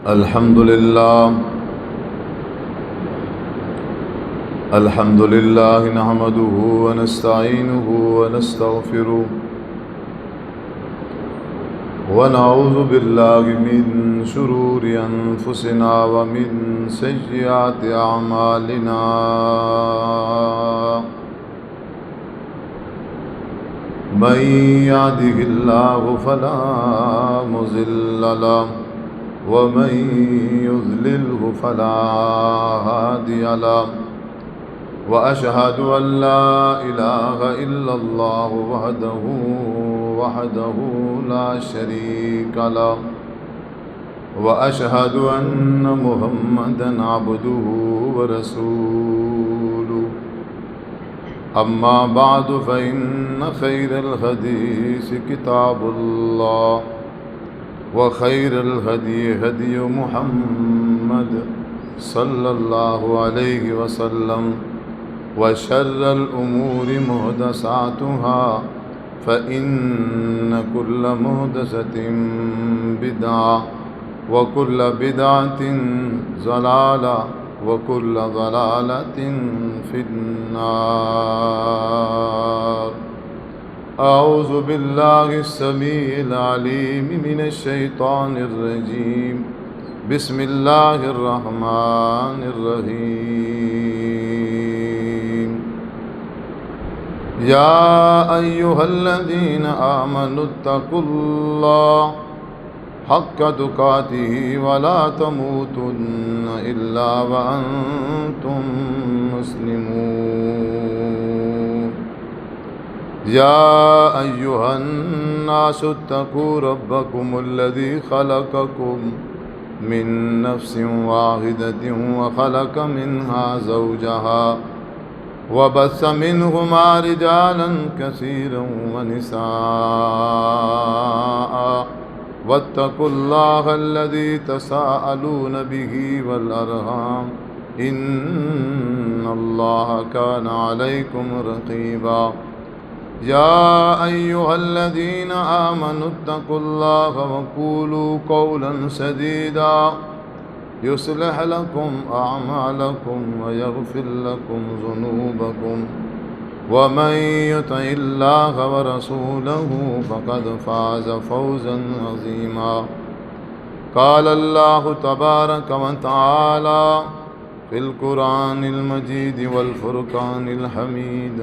الحمد لله نحمده ونستعينه ونستغفره ونعوذ بالله من شرور أنفسنا ومن سيئات أعمالنا من يهده الله فلا مضل له ومن يضلله فلا هادي له وأشهد أن لا إله إلا الله وحده لا شريك له وأشهد أن محمدا عبده ورسوله أما بعد فإن خير الحديث كتاب الله وخير الهدي هدي محمد صلى الله عليه وسلم وشر الأمور محدثاتها فإن كل محدثة بدعة وكل بدعة ضلالة وكل ضلالة في النار. أعوذ بالله السميع العليم من الشيطان الرجيم. بسم الله الرحمن الرحيم. يا أيها الذين آمنوا اتقوا الله حق تقاته ولا تموتن إلا وأنتم مسلمون. يا أيها الناس اتقوا ربكم الذي خلقكم من نفس واحدة وخلق منها زوجها وبث منهما رجالا كثيرا ونساء واتقوا الله الذي تساءلون به والأرحام إن الله كان عليكم رقيبا. يا أيها الذين آمنوا اتقوا الله وقولوا قولا سديدا يصلح لكم أعمالكم ويغفر لكم ذنوبكم ومن يطع الله ورسوله فقد فاز فوزا عظيما. قال الله تبارك وتعالى في القرآن المجيد والفرقان الحميد.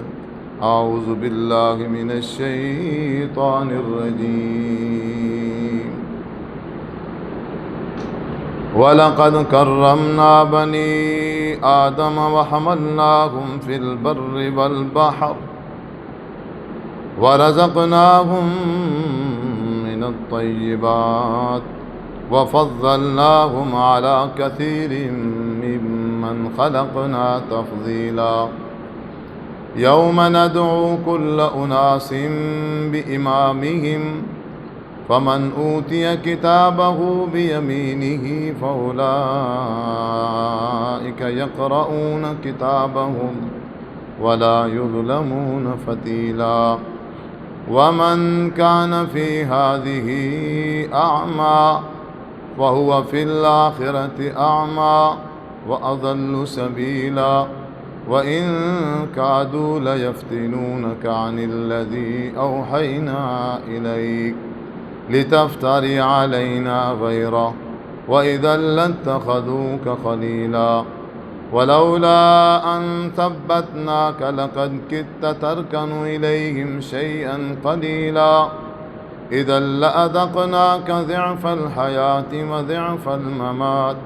أعوذ بالله من الشيطان الرجيم. وَلَقَدْ كَرَّمْنَا بَنِي آدَمَ وَحَمَلْنَاهُمْ فِي الْبَرِّ وَالْبَحْرِ وَرَزَقْنَاهُمْ مِنَ الطَّيِّبَاتِ وَفَضَّلْنَاهُمْ عَلَى كَثِيرٍ مِّمَّنْ خَلَقْنَا تَفْضِيلًا. يوم ندعو كل أناس بإمامهم فمن أوتي كتابه بيمينه فأولئك يقرؤون كتابهم ولا يظلمون فتيلا. ومن كان في هذه أعمى فهو في الآخرة أعمى وأضل سبيلا. وَإِن كَادُوا لَيَفْتِنُونَكَ عَنِ الَّذِي أَوْحَيْنَا إِلَيْكَ لِتَفْتَرِيَ عَلَيْنَا غَيْرَهُ وَإِذًا لَاتَّخَذُوكَ خَلِيلًا. وَلَوْلَا أَن ثَبَّتْنَاكَ لَقَدْ كِدتَّ تَرْكَنُ إِلَيْهِمْ شَيْئًا قَلِيلًا. إِذًا لَأَذَقْنَاكَ ضِعْفَ الْحَيَاةِ وَضِعْفَ الممات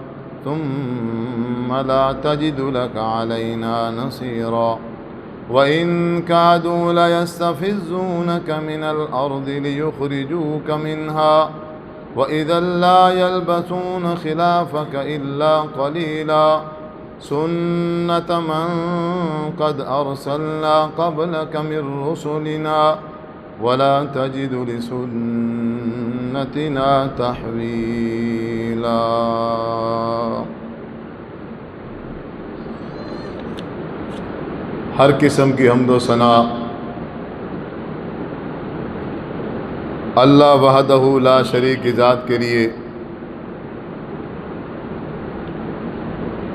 ثم لا تجد لك علينا نصيرا. وإن كادوا ليستفزونك من الأرض ليخرجوك منها وإذا لا يلبثون خلافك إلا قليلا. سنة من قد أرسلنا قبلك من رسلنا ولا تجد لسنتنا تحويلا. ہر قسم کی حمد و ثنا اللہ وحدہ لا شریک ذات کے لیے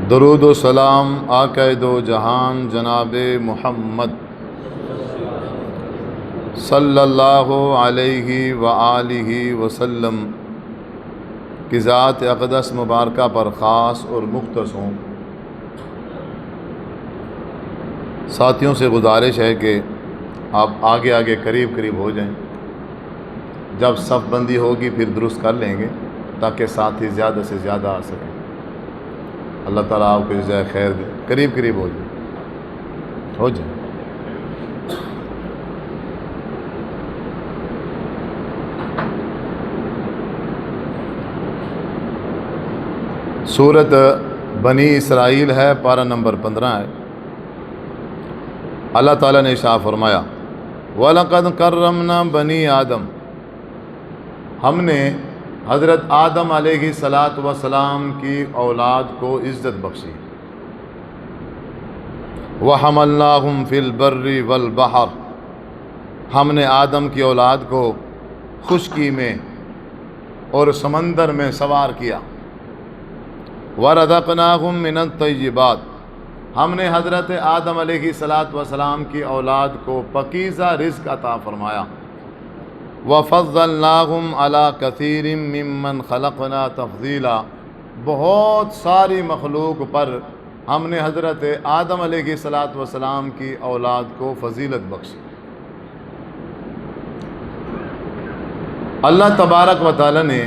درود و سلام آقائے دو جہان جناب محمد صلی اللہ علیہ وآلہ وسلم کی ذات اقدس مبارکہ پر خاص اور مختص ہوں۔ ساتھیوں سے گزارش ہے کہ آپ آگے آگے قریب قریب ہو جائیں، جب صف بندی ہوگی پھر درست کر لیں گے تاکہ ساتھی زیادہ سے زیادہ آ سکیں۔ اللہ تعالیٰ آپ کو جزائے خیر دے، قریب قریب ہو جائیں۔ سورت بنی اسرائیل ہے، پارہ نمبر 15 ہے۔ اللہ تعالیٰ نے ارشاد فرمایا وَلَقَدْ كَرَّمْنَا بَنِي آدم، ہم نے حضرت آدم علیہ السلام کی اولاد کو عزت بخشی۔ وَحَمَلْنَاهُمْ فِي الْبَرِّ وَالْبَحْرِ، ہم نے آدم کی اولاد کو خشکی میں اور سمندر میں سوار کیا۔ وَرَزَقْنَاهُمْ مِنَ الطَّيِّبَاتِ، ہم نے حضرت آدم علیہ السلام کی اولاد کو پاکیزہ رزق عطا فرمایا۔ وَفَضَّلْنَاهُمْ عَلَى كَثِيرٍ مِّمَّنْ خَلَقْنَا تَفْضِيلًا، بہت ساری مخلوق پر ہم نے حضرت آدم علیہ السلام کی اولاد کو فضیلت بخشی۔ اللہ تبارک و تعالی نے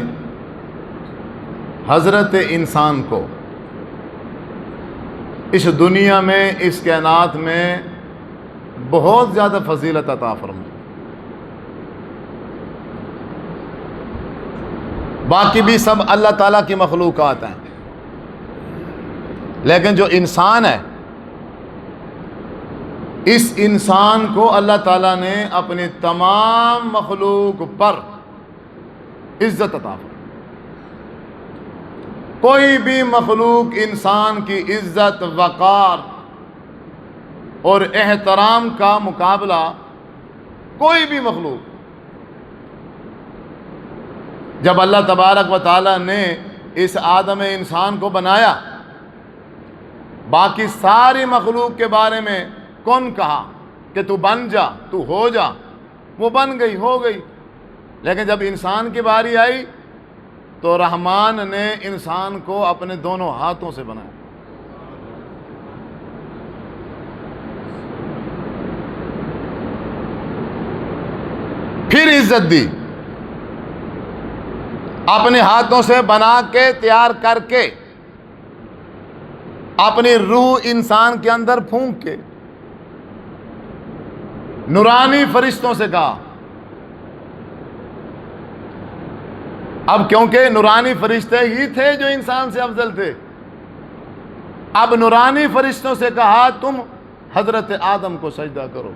حضرت انسان کو اس دنیا میں، اس کائنات میں بہت زیادہ فضیلت عطا فرمائی۔ باقی بھی سب اللہ تعالیٰ کی مخلوقات ہیں، لیکن جو انسان ہے، اس انسان کو اللہ تعالیٰ نے اپنی تمام مخلوق پر عزت عطا فرمائی۔ کوئی بھی مخلوق انسان کی عزت، وقار اور احترام کا مقابلہ کوئی بھی مخلوق، جب اللہ تبارک و تعالی نے اس آدم انسان کو بنایا، باقی ساری مخلوق کے بارے میں کون کہا کہ تو بن جا، تو ہو جا، وہ بن گئی، ہو گئی۔ لیکن جب انسان کی باری آئی تو رحمان نے انسان کو اپنے دونوں ہاتھوں سے بنایا۔ پھر عزت دی، اپنے ہاتھوں سے بنا کے، تیار کر کے، اپنی روح انسان کے اندر پھونک کے نورانی فرشتوں سے کہا۔ اب کیونکہ نورانی فرشتے ہی تھے جو انسان سے افضل تھے، اب نورانی فرشتوں سے کہا تم حضرت آدم کو سجدہ کرو۔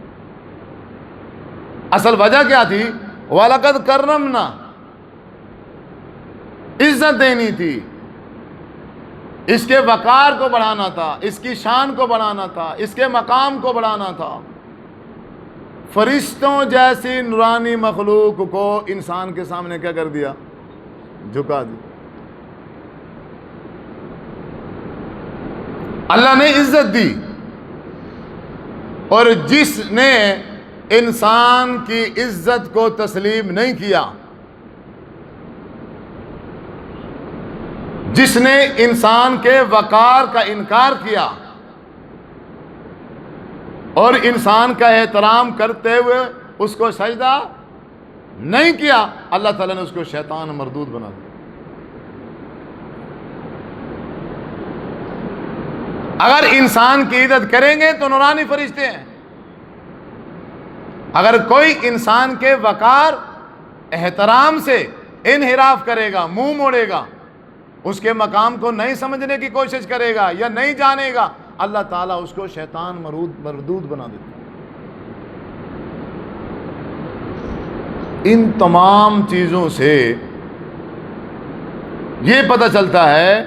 اصل وجہ کیا تھی؟ وَلَقَدْ كَرَّمْنَا، عزت دینی تھی، اس کے وقار کو بڑھانا تھا، اس کی شان کو بڑھانا تھا، اس کے مقام کو بڑھانا تھا۔ فرشتوں جیسی نورانی مخلوق کو انسان کے سامنے کیا کر دیا؟ جھکا دی۔ اللہ نے عزت دی، اور جس نے انسان کی عزت کو تسلیم نہیں کیا، جس نے انسان کے وقار کا انکار کیا اور انسان کا احترام کرتے ہوئے اس کو سجدہ نہیں کیا، اللہ تعالیٰ نے اس کو شیطان مردود بنا دیا۔ اگر انسان کی عزت کریں گے تو نورانی فرشتے ہیں، اگر کوئی انسان کے وقار، احترام سے انحراف کرے گا، منہ موڑے گا، اس کے مقام کو نہیں سمجھنے کی کوشش کرے گا یا نہیں جانے گا، اللہ تعالیٰ اس کو شیطان مردود بنا دیتا۔ ان تمام چیزوں سے یہ پتہ چلتا ہے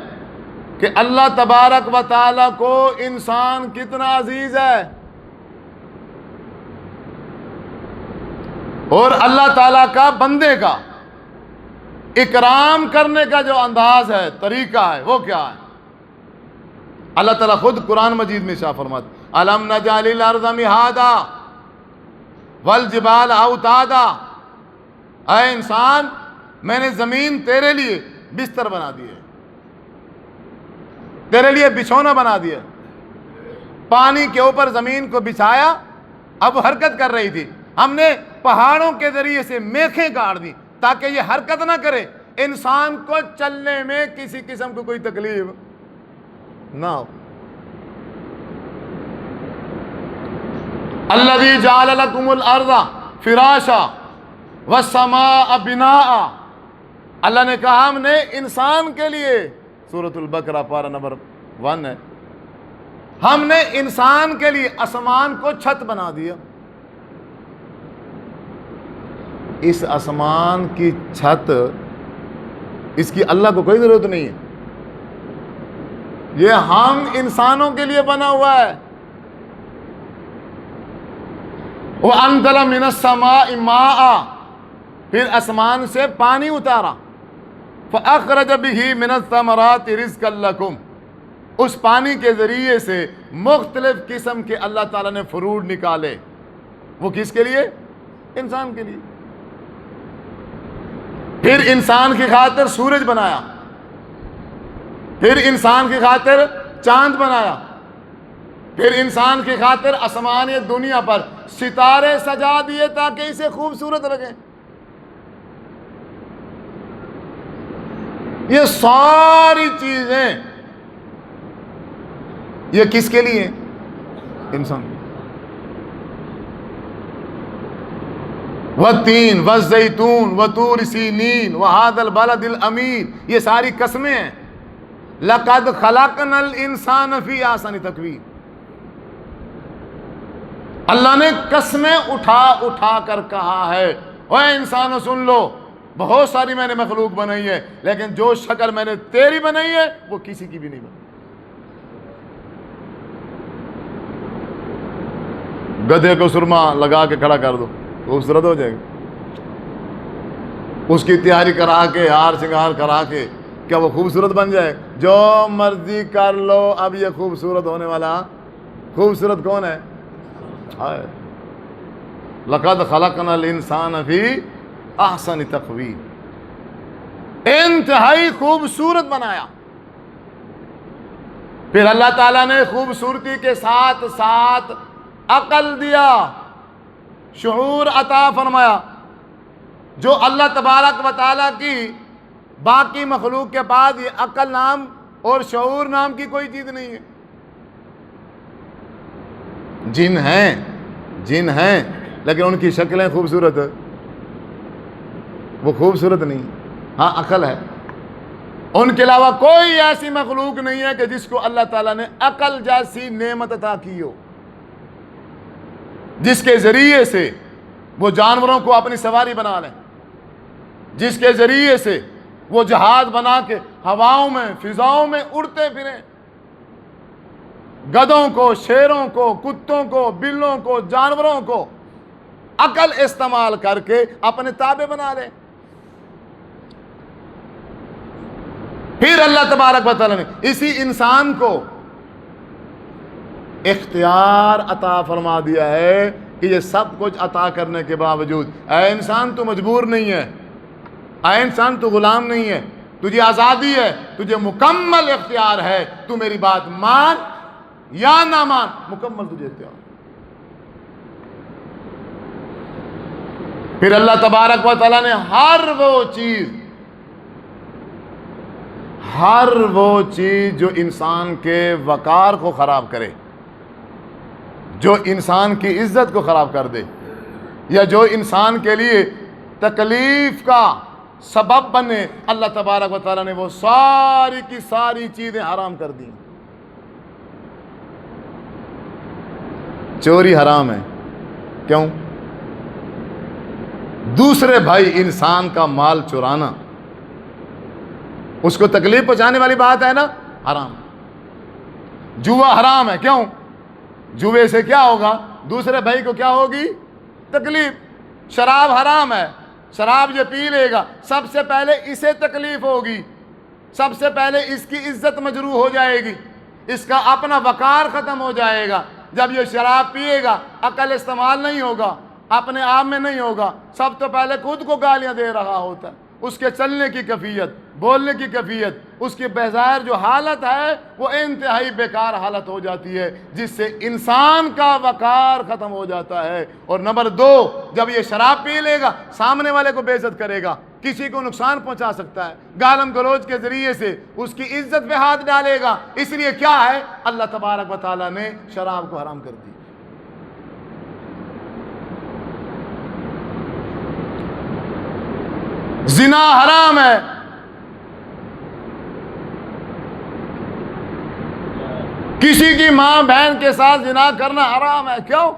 کہ اللہ تبارک و تعالیٰ کو انسان کتنا عزیز ہے، اور اللہ تعالیٰ کا بندے کا اکرام کرنے کا جو انداز ہے، طریقہ ہے، وہ کیا ہے؟ اللہ تعالیٰ خود قرآن مجید میں ارشاد فرماتا الم نجعل الارض مہادا والجبال اوتادا، اے انسان میں نے زمین تیرے لیے بستر بنا دی ہے، تیرے لیے بچھونا بنا دیا، پانی کے اوپر زمین کو بچھایا، اب حرکت کر رہی تھی، ہم نے پہاڑوں کے ذریعے سے میخیں کاٹ دی تاکہ یہ حرکت نہ کرے، انسان کو چلنے میں کسی قسم کو کوئی تکلیف نہ ہو۔ الذی جعل لکم الارض فراشا والسماء بناء، اللہ نے کہا ہم نے انسان کے لیے، سورۃ البقرہ پارہ نمبر 1 ہے، ہم نے انسان کے لیے آسمان کو چھت بنا دیا۔ اس آسمان کی چھت، اس کی اللہ کو کوئی ضرورت نہیں ہے، یہ ہم انسانوں کے لیے بنا ہوا ہے۔ وَأَنزَلَ مِنَ السَّمَاءِ مَاءً، پھر آسمان سے پانی اتارا، فَأَخْرَجَ بِهِ مِنَ الثَّمَرَاتِ رِزْقًا لَكُمْ، اس پانی کے ذریعے سے مختلف قسم کے اللہ تعالیٰ نے فروٹ نکالے، وہ کس کے لیے؟ انسان کے لیے۔ پھر انسان کی خاطر سورج بنایا، پھر انسان کی خاطر چاند بنایا، پھر انسان کی خاطر آسمان دنیا پر ستارے سجا دیے تاکہ اسے خوبصورت لگے۔ یہ ساری چیزیں یہ کس کے لیے؟ انسان۔ والتین والزیتون وطور سینین وہذا البلد الامین، یہ ساری قسمیں ہیں۔ لقد خلقنا الانسان فی احسن تقویم، اللہ نے قسمیں اٹھا اٹھا کر کہا ہے اے انسانوں سن لو، بہت ساری میں نے مخلوق بنائی ہے، لیکن جو شکل میں نے تیری بنائی ہے وہ کسی کی بھی نہیں بنائی۔ گدھے کو سرما لگا کے کھڑا کر دو، خوبصورت ہو جائے گا، اس کی تیاری کرا کے، ہار سنگار کرا کے، کیا وہ خوبصورت بن جائے؟ جو مرضی کر لو، اب یہ خوبصورت ہونے والا خوبصورت کون ہے؟ لقد خلقنا الانسان فی احسن تقویم، انتہائی خوبصورت بنایا۔ پھر اللہ تعالیٰ نے خوبصورتی کے ساتھ ساتھ عقل دیا، شعور عطا فرمایا، جو اللہ تبارک و تعالیٰ کی باقی مخلوق کے بعد یہ عقل نام اور شعور نام کی کوئی چیز نہیں ہے۔ جن ہیں لیکن ان کی شکلیں خوبصورت ہے، وہ خوبصورت نہیں، ہاں عقل ہے۔ ان کے علاوہ کوئی ایسی مخلوق نہیں ہے کہ جس کو اللہ تعالیٰ نے عقل جیسی نعمت عطا کی ہو، جس کے ذریعے سے وہ جانوروں کو اپنی سواری بنا لیں، جس کے ذریعے سے وہ جہاز بنا کے ہواؤں میں فضاؤں میں اڑتے پھریں، گدھوں کو، شیروں کو، کتوں کو، بلوں کو، جانوروں کو عقل استعمال کر کے اپنے تابع بنا لیں۔ پھر اللہ تبارک و تعالیٰ نے اسی انسان کو اختیار عطا فرما دیا ہے کہ یہ سب کچھ عطا کرنے کے باوجود اے انسان تو مجبور نہیں ہے، اے انسان تو غلام نہیں ہے، تجھے آزادی ہے، تجھے مکمل اختیار ہے، تو میری بات مان یا نہ مان، مکمل تجھے اختیار۔ پھر اللہ تبارک و تعالیٰ نے ہر وہ چیز جو انسان کے وقار کو خراب کرے، جو انسان کی عزت کو خراب کر دے، یا جو انسان کے لیے تکلیف کا سبب بنے، اللہ تبارک و تعالیٰ نے وہ ساری کی ساری چیزیں حرام کر دیں۔ چوری حرام ہے، کیوں؟ دوسرے بھائی انسان کا مال چرانا اس کو تکلیف پہنچانے والی بات ہے نا، حرام۔ جوا حرام ہے، کیوں؟ جوے سے کیا ہوگا؟ دوسرے بھائی کو کیا ہوگی؟ تکلیف۔ شراب حرام ہے، شراب یہ پی لے گا، سب سے پہلے اسے تکلیف ہوگی، سب سے پہلے اس کی عزت مجروح ہو جائے گی، اس کا اپنا وقار ختم ہو جائے گا۔ جب یہ شراب پیے گا عقل استعمال نہیں ہوگا، اپنے آپ میں نہیں ہوگا، سب تو پہلے خود کو گالیاں دے رہا ہوتا ہے۔ اس کے چلنے کی کیفیت، بولنے کی کیفیت، اس کی بظاہر جو حالت ہے وہ انتہائی بیکار حالت ہو جاتی ہے، جس سے انسان کا وقار ختم ہو جاتا ہے۔ اور نمبر دو، جب یہ شراب پی لے گا سامنے والے کو بے عزت کرے گا، کسی کو نقصان پہنچا سکتا ہے، گالم گلوچ کے ذریعے سے اس کی عزت پہ ہاتھ ڈالے گا۔ اس لیے کیا ہے، اللہ تبارک و تعالیٰ نے شراب کو حرام کر دی۔ زنا حرام ہے، کسی کی ماں بہن کے ساتھ زنا کرنا حرام ہے۔ کیوں؟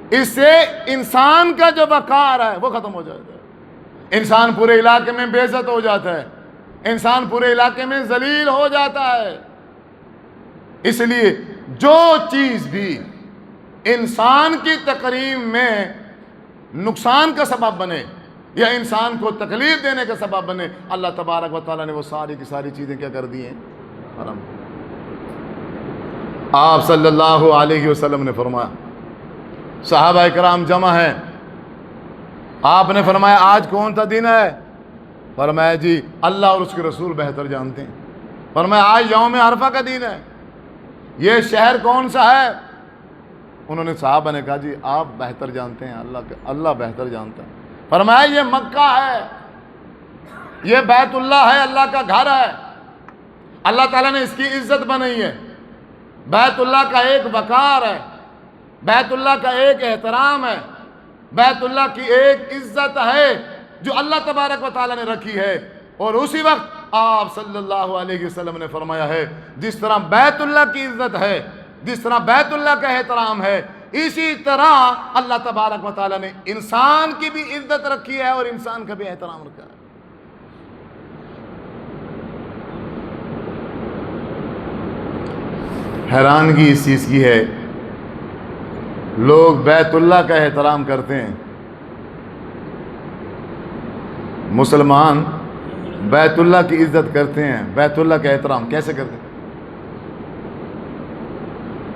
اس سے انسان کا جو وقار ہے وہ ختم ہو جاتا ہے، انسان پورے علاقے میں بے عزت ہو جاتا ہے، انسان پورے علاقے میں ذلیل ہو جاتا ہے۔ اس لیے جو چیز بھی انسان کی تقریم میں نقصان کا سبب بنے یا انسان کو تکلیف دینے کا سبب بنے، اللہ تبارک و تعالیٰ نے وہ ساری کی ساری چیزیں کیا کر دی ہیں، حرام۔ آپ صلی اللہ علیہ وسلم نے فرمایا، صحابہ کرام جمع ہیں، آپ نے فرمایا آج کون سا دن ہے؟ فرمایا جی اللہ اور اس کے رسول بہتر جانتے ہیں۔ فرمایا آج یوم عرفہ کا دن ہے۔ یہ شہر کون سا ہے؟ انہوں نے صحابہ نے کہا جی آپ بہتر جانتے ہیں، اللہ بہتر جانتا ہے۔ فرمایا یہ مکہ ہے، یہ بیت اللہ ہے، اللہ کا گھر ہے، اللہ تعالیٰ نے اس کی عزت بنائی ہے۔ بیت اللہ کا ایک وقار ہے، بیت اللہ کا ایک احترام ہے، بیت اللہ کی ایک عزت ہے جو اللہ تبارک و تعالیٰ نے رکھی ہے۔ اور اسی وقت آپ صلی اللہ علیہ وسلم نے فرمایا ہے جس طرح بیت اللہ کی عزت ہے، جس طرح بیت اللہ کا احترام ہے، اسی طرح اللہ تبارک و تعالیٰ نے انسان کی بھی عزت رکھی ہے اور انسان کا بھی احترام رکھا ہے۔ حیرانگی اس چیز کی ہے، لوگ بیت اللہ کا احترام کرتے ہیں، مسلمان بیت اللہ کی عزت کرتے ہیں، بیت اللہ کا احترام کیسے کرتے ہیں؟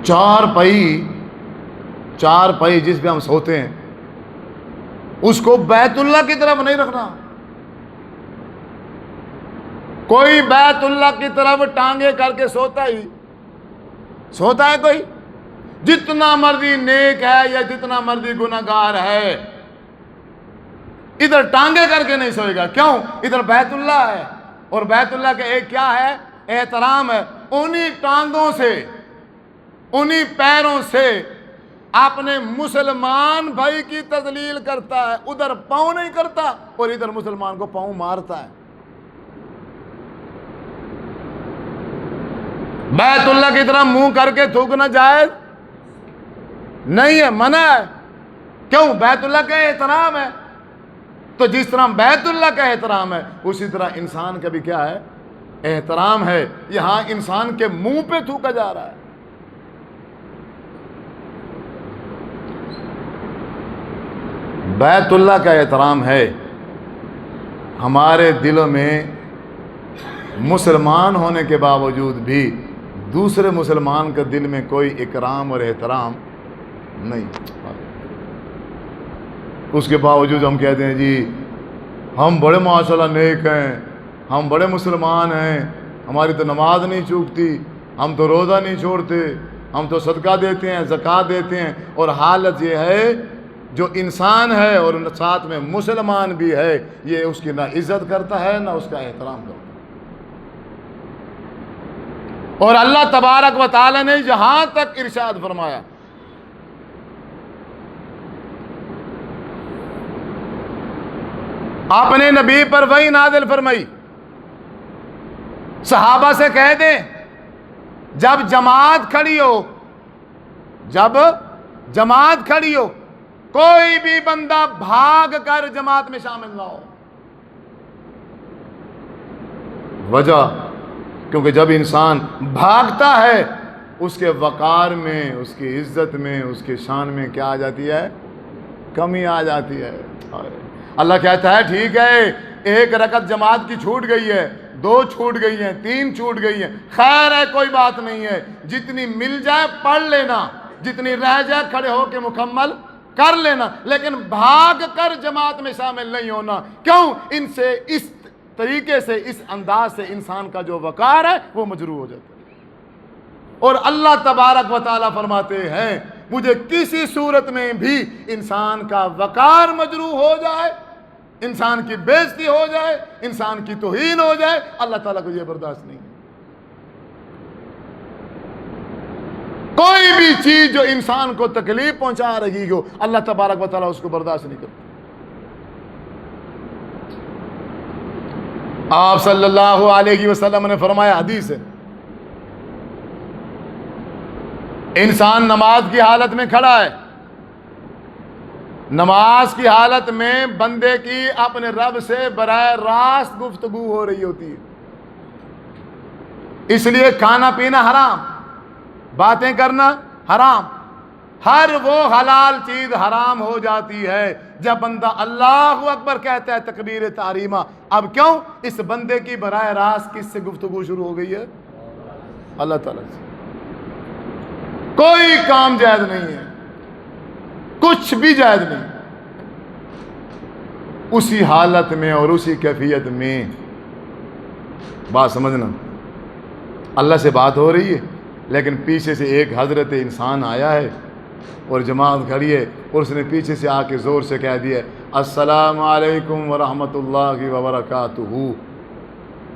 چار پائی جس پہ ہم سوتے ہیں اس کو بیت اللہ کی طرف نہیں رکھنا۔ کوئی بیت اللہ کی طرف ٹانگیں کر کے سوتا ہے کوئی؟ جتنا مرضی نیک ہے یا جتنا مرضی گناہگار ہے، ادھر ٹانگیں کر کے نہیں سوئے گا۔ کیوں؟ ادھر بیت اللہ ہے، اور بیت اللہ کا ایک کیا ہے؟ احترام ہے۔ انہی ٹانگوں سے، انہی پیروں سے اپنے مسلمان بھائی کی تذلیل کرتا ہے، ادھر پاؤں نہیں کرتا اور ادھر مسلمان کو پاؤں مارتا ہے۔ بیت اللہ کی طرح منہ کر کے تھوکنا جائز نہیں ہے، منع ہے۔ کیوں؟ بیت اللہ کا احترام ہے۔ تو جس طرح بیت اللہ کا احترام ہے اسی طرح انسان کا بھی کیا ہے؟ احترام ہے۔ یہاں انسان کے منہ پہ تھوکا جا رہا ہے۔ بیت اللہ کا احترام ہے، ہمارے دلوں میں مسلمان ہونے کے باوجود بھی دوسرے مسلمان کے دل میں کوئی اکرام اور احترام نہیں، اس کے باوجود ہم کہتے ہیں جی ہم بڑے ماشاءاللہ نیک ہیں، ہم بڑے مسلمان ہیں، ہماری تو نماز نہیں چوکتی، ہم تو روزہ نہیں چھوڑتے، ہم تو صدقہ دیتے ہیں، زکوٰۃ دیتے ہیں۔ اور حالت یہ ہے جو انسان ہے اور ساتھ میں مسلمان بھی ہے، یہ اس کی نہ عزت کرتا ہے نہ اس کا احترام کرتا ہے۔ اور اللہ تبارک و تعالی نے یہاں تک ارشاد فرمایا، اپنے نبی پر وحی نازل فرمائی، صحابہ سے کہہ دیں جب جماعت کھڑی ہو کوئی بھی بندہ بھاگ کر جماعت میں شامل نہ ہو۔ وجہ کیونکہ جب انسان بھاگتا ہے اس کے وقار میں، اس کی عزت میں، اس کے شان میں کیا آ جاتی ہے؟ کمی آ جاتی ہے۔ اللہ کہتا ہے ٹھیک ہے ایک رکعت جماعت کی چھوٹ گئی ہے، 2 چھوٹ گئی ہیں، 3 چھوٹ گئی ہیں، خیر ہے، کوئی بات نہیں ہے، جتنی مل جائے پڑھ لینا، جتنی رہ جائے کھڑے ہو کے مکمل کر لینا، لیکن بھاگ کر جماعت میں شامل نہیں ہونا۔ کیوں؟ ان سے، اس طریقے سے، اس انداز سے انسان کا جو وقار ہے وہ مجروح ہو جاتا ہے۔ اور اللہ تبارک و تعالیٰ فرماتے ہیں مجھے کسی صورت میں بھی انسان کا وقار مجروح ہو جائے، انسان کی بے عزتی ہو جائے، انسان کی توہین ہو جائے، اللہ تعالیٰ کو یہ برداشت نہیں ہے۔ کوئی بھی چیز جو انسان کو تکلیف پہنچا رہی ہو، اللہ تبارک و تعالیٰ اس کو برداشت نہیں کرتا۔ آپ صلی اللہ علیہ وسلم نے فرمایا، حدیث ہے، انسان نماز کی حالت میں کھڑا ہے، نماز کی حالت میں بندے کی اپنے رب سے براہ راست گفتگو ہو رہی ہوتی ہے، اس لیے کھانا پینا حرام، باتیں کرنا حرام، ہر وہ حلال چیز حرام ہو جاتی ہے جب بندہ اللہ اکبر کہتا ہے، تکبیر تحریمہ۔ اب کیوں؟ اس بندے کی براہ راست کس سے گفتگو شروع ہو گئی ہے؟ اللہ تعالیٰ سے۔ کوئی کام جائز نہیں ہے، کچھ بھی جائز نہیں۔ اسی حالت میں اور اسی کیفیت میں، بات سمجھنا، اللہ سے بات ہو رہی ہے لیکن پیچھے سے ایک حضرت انسان آیا ہے اور جماعت کھڑی ہے اور اس نے پیچھے سے آ کے زور سے کہہ دیا السلام علیکم ورحمۃ اللہ وبرکاتہ۔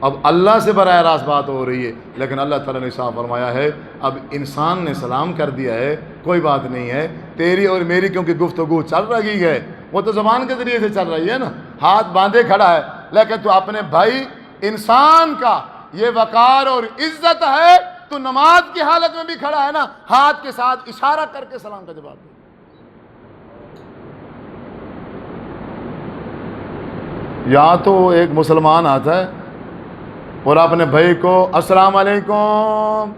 اب اللہ سے براہ راست بات ہو رہی ہے لیکن اللہ تعالیٰ نے صاف فرمایا ہے اب انسان نے سلام کر دیا ہے، کوئی بات نہیں ہے، تیری اور میری کیونکہ گفتگو چل رہی ہے، وہ تو زبان کے ذریعے سے چل رہی ہے نا، ہاتھ باندھے کھڑا ہے، لیکن تو اپنے بھائی انسان کا یہ وقار اور عزت ہے، تو نماز کی حالت میں بھی کھڑا ہے نا، ہاتھ کے ساتھ اشارہ کر کے سلام کا جواب دے۔ یہاں تو ایک مسلمان آتا ہے اور اپنے بھائی کو السلام علیکم،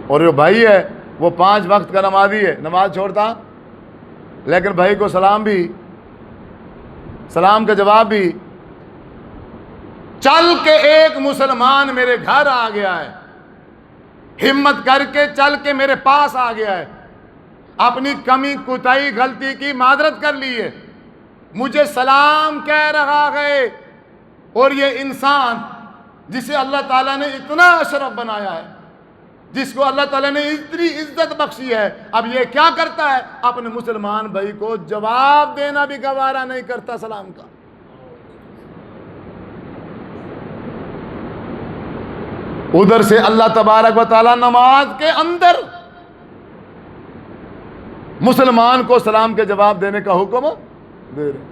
اور جو بھائی ہے وہ 5 وقت کا نمازی ہے، نماز چھوڑتا، لیکن بھائی کو سلام بھی، سلام کا جواب بھی۔ چل کے ایک مسلمان میرے گھر آ گیا ہے، ہمت کر کے چل کے میرے پاس آ گیا ہے، اپنی کمی کوتاہی غلطی کی معذرت کر لی ہے، مجھے سلام کہہ رہا ہے، اور یہ انسان جسے اللہ تعالیٰ نے اتنا اشرف بنایا ہے، جس کو اللہ تعالیٰ نے اتنی عزت بخشی ہے، اب یہ کیا کرتا ہے؟ اپنے مسلمان بھائی کو جواب دینا بھی گوارا نہیں کرتا سلام کا۔ ادھر سے اللہ تبارک و تعالیٰ نماز کے اندر مسلمان کو سلام کے جواب دینے کا حکم دے رہے،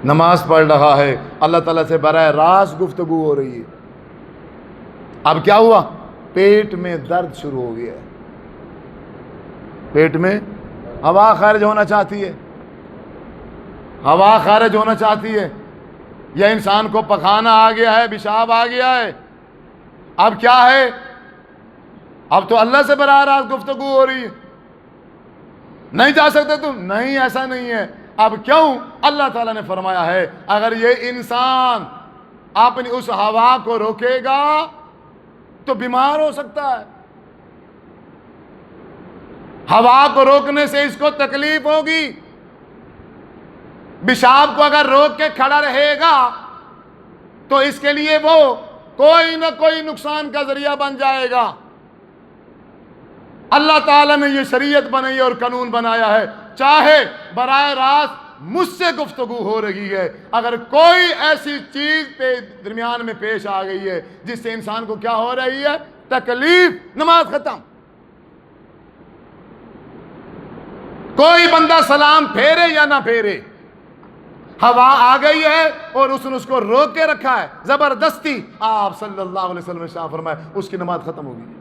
نماز پڑھ رہا ہے، اللہ تعالیٰ سے براہ راست گفتگو ہو رہی ہے۔ اب کیا ہوا؟ پیٹ میں درد شروع ہو گیا ہے، پیٹ میں ہوا خارج ہونا چاہتی ہے، ہوا خارج ہونا چاہتی ہے، یا انسان کو پخانہ آ گیا ہے، پیشاب آ گیا ہے۔ اب کیا ہے؟ اب تو اللہ سے براہ راست گفتگو ہو رہی ہے، نہیں جا سکتے تم؟ نہیں، ایسا نہیں ہے۔ اب کیوں؟ اللہ تعالیٰ نے فرمایا ہے اگر یہ انسان اپنی اس ہوا کو روکے گا تو بیمار ہو سکتا ہے، ہوا کو روکنے سے اس کو تکلیف ہوگی، پیشاب کو اگر روک کے کھڑا رہے گا تو اس کے لیے وہ کوئی نہ کوئی نقصان کا ذریعہ بن جائے گا۔ اللہ تعالیٰ نے یہ شریعت بنائی اور قانون بنایا ہے، چاہے براہ راست مجھ سے گفتگو ہو رہی ہے، اگر کوئی ایسی چیز پہ درمیان میں پیش آ گئی ہے جس سے انسان کو کیا ہو رہی ہے؟ تکلیف، نماز ختم۔ کوئی بندہ سلام پھیرے یا نہ پھیرے، ہوا آ گئی ہے اور اس نے اس کو روک کے رکھا ہے زبردستی، آپ صلی اللہ علیہ وسلم نے شاہ فرمایا اس کی نماز ختم ہوگی۔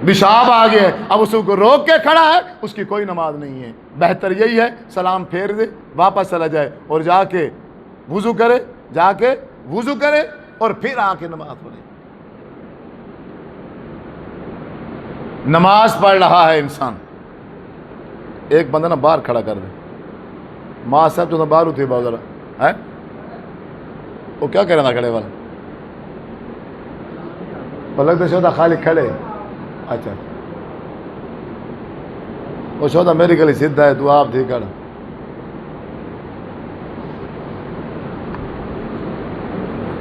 پیشاب آ گیا ہے، اب اس کو روک کے کھڑا ہے، اس کی کوئی نماز نہیں ہے۔ بہتر یہی ہے سلام پھیر دے، واپس چلا جائے اور جا کے وضو کرے، جا کے وضو کرے اور پھر آ کے نماز پڑھے۔ نماز پڑھ رہا ہے انسان، ایک بندہ نا باہر کھڑا کر دے، ماں صاحب تو باہر تھے بہت ذرا ہے وہ کیا کرنا کھڑے والا پلک تو شودا خالی کھڑے اچھا وہ شودا میری گلی سیدھا ہے تو آپ تھی کھڑا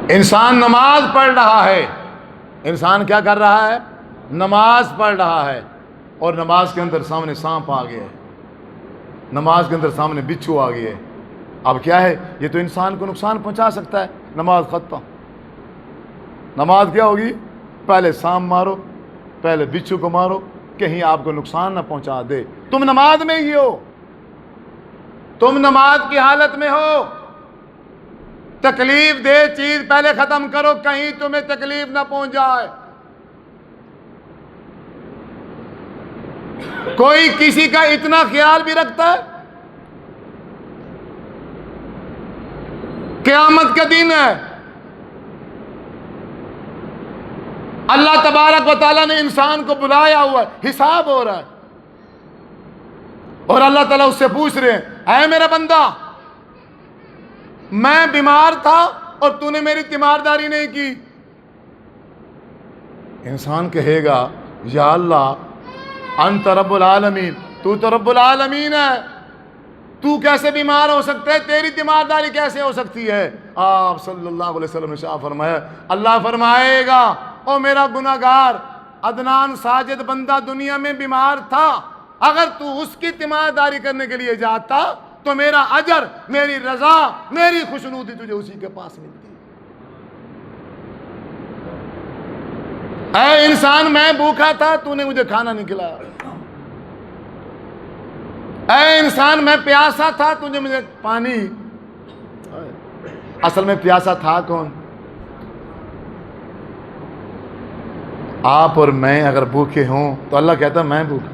انسان نماز پڑھ رہا ہے انسان کیا کر رہا ہے نماز پڑھ رہا ہے اور نماز کے اندر سامنے سانپ آ گیا ہے نماز کے اندر سامنے بچھو آ گیا ہے اب کیا ہے یہ تو انسان کو نقصان پہنچا سکتا ہے نماز ختم نماز کیا ہوگی پہلے سانپ مارو پہلے بچھو کو مارو کہیں آپ کو نقصان نہ پہنچا دے تم نماز میں ہی ہو تم نماز کی حالت میں ہو تکلیف دے چیز پہلے ختم کرو کہیں تمہیں تکلیف نہ پہنچ جائے کوئی کسی کا اتنا خیال بھی رکھتا ہے قیامت کا دن ہے اللہ تبارک و تعالیٰ نے انسان کو بلایا ہوا ہے حساب ہو رہا ہے اور اللہ تعالیٰ اس سے پوچھ رہے ہیں اے میرا بندہ میں بیمار تھا اور تو نے میری تیمارداری نہیں کی انسان کہے گا یا اللہ انت رب العالمین تو رب العالمین ہے تو کیسے بیمار ہو سکتا ہے تیری تیمارداری کیسے ہو سکتی ہے آپ صلی اللہ علیہ وسلم نے شاہ فرمایا اللہ فرمائے گا او میرا گناہگار عدنان ساجد بندہ دنیا میں بیمار تھا اگر تو اس کی تیمارداری کرنے کے لیے جاتا تو میرا اجر میری رضا میری خوشنودی تجھے اسی کے پاس ملتی اے انسان میں بھوکا تھا تو نے مجھے کھانا نہیں کھلایا اے انسان میں پیاسا تھا تجھے مجھے پانی اصل میں پیاسا تھا کون آپ اور میں اگر بھوکے ہوں تو اللہ کہتا ہے میں بھوکا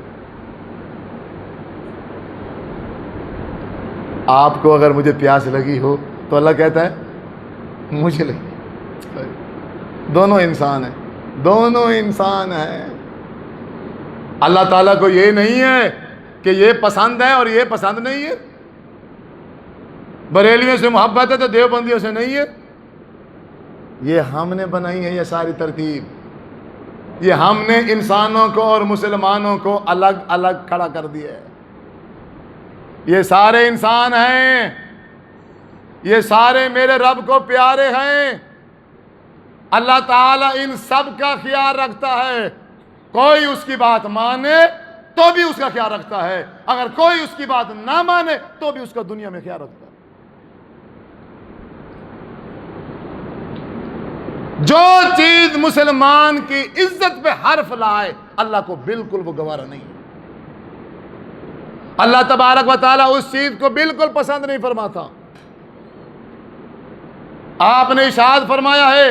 آپ کو اگر مجھے پیاس لگی ہو تو اللہ کہتا ہے مجھے لگی دونوں انسان ہیں دونوں انسان ہیں اللہ تعالیٰ کو یہ نہیں ہے کہ یہ پسند ہے اور یہ پسند نہیں ہے بریلیوں سے محبت ہے تو دیوبندیوں سے نہیں ہے یہ ہم نے بنائی ہے یہ ساری ترتیب یہ ہم نے انسانوں کو اور مسلمانوں کو الگ الگ کھڑا کر دیا ہے یہ سارے انسان ہیں یہ سارے میرے رب کو پیارے ہیں اللہ تعالیٰ ان سب کا خیال رکھتا ہے کوئی اس کی بات مانے تو بھی اس کا خیال رکھتا ہے اگر کوئی اس کی بات نہ مانے تو بھی اس کا دنیا میں خیال رکھتا ہے جو چیز مسلمان کی عزت پہ حرف لائے اللہ کو بالکل وہ گوارا نہیں اللہ تبارک و تعالیٰ اس چیز کو بالکل پسند نہیں فرماتا آپ نے ارشاد فرمایا ہے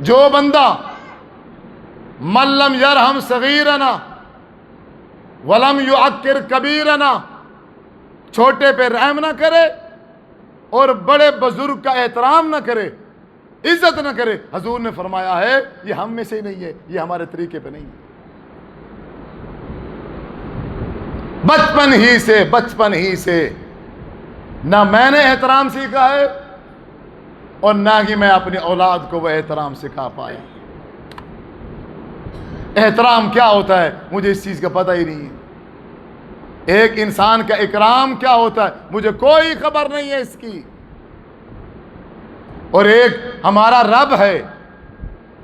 جو بندہ من لم یرحم صغیرنا ولم یعکر کبیرنا چھوٹے پہ رحم نہ کرے اور بڑے بزرگ کا احترام نہ کرے عزت نہ کرے حضور نے فرمایا ہے یہ ہم میں سے نہیں ہے یہ ہمارے طریقے پہ نہیں ہے بچپن ہی سے نہ میں نے احترام سیکھا ہے اور نہ ہی میں اپنی اولاد کو وہ احترام سکھا پایا احترام کیا ہوتا ہے مجھے اس چیز کا پتہ ہی نہیں ہے ایک انسان کا اکرام کیا ہوتا ہے مجھے کوئی خبر نہیں ہے اس کی اور ایک ہمارا رب ہے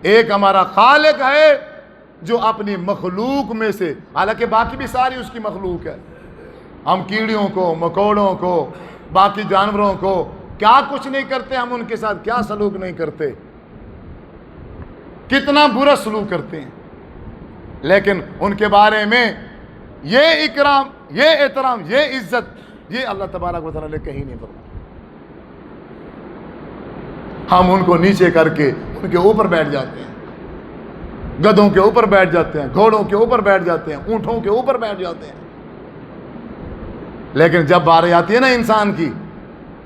ایک ہمارا خالق ہے جو اپنی مخلوق میں سے حالانکہ باقی بھی ساری اس کی مخلوق ہے ہم کیڑیوں کو مکوڑوں کو باقی جانوروں کو کیا کچھ نہیں کرتے ہم ان کے ساتھ کیا سلوک نہیں کرتے کتنا برا سلوک کرتے ہیں لیکن ان کے بارے میں یہ اکرام یہ احترام یہ عزت یہ اللہ تبارک و تعالیٰ نے کہیں نہیں فرمایا ہم ان کو نیچے کر کے ان کے اوپر بیٹھ جاتے ہیں گدھوں کے اوپر بیٹھ جاتے ہیں گھوڑوں کے اوپر بیٹھ جاتے ہیں اونٹوں کے اوپر بیٹھ جاتے ہیں لیکن جب باری آتی ہے نا انسان کی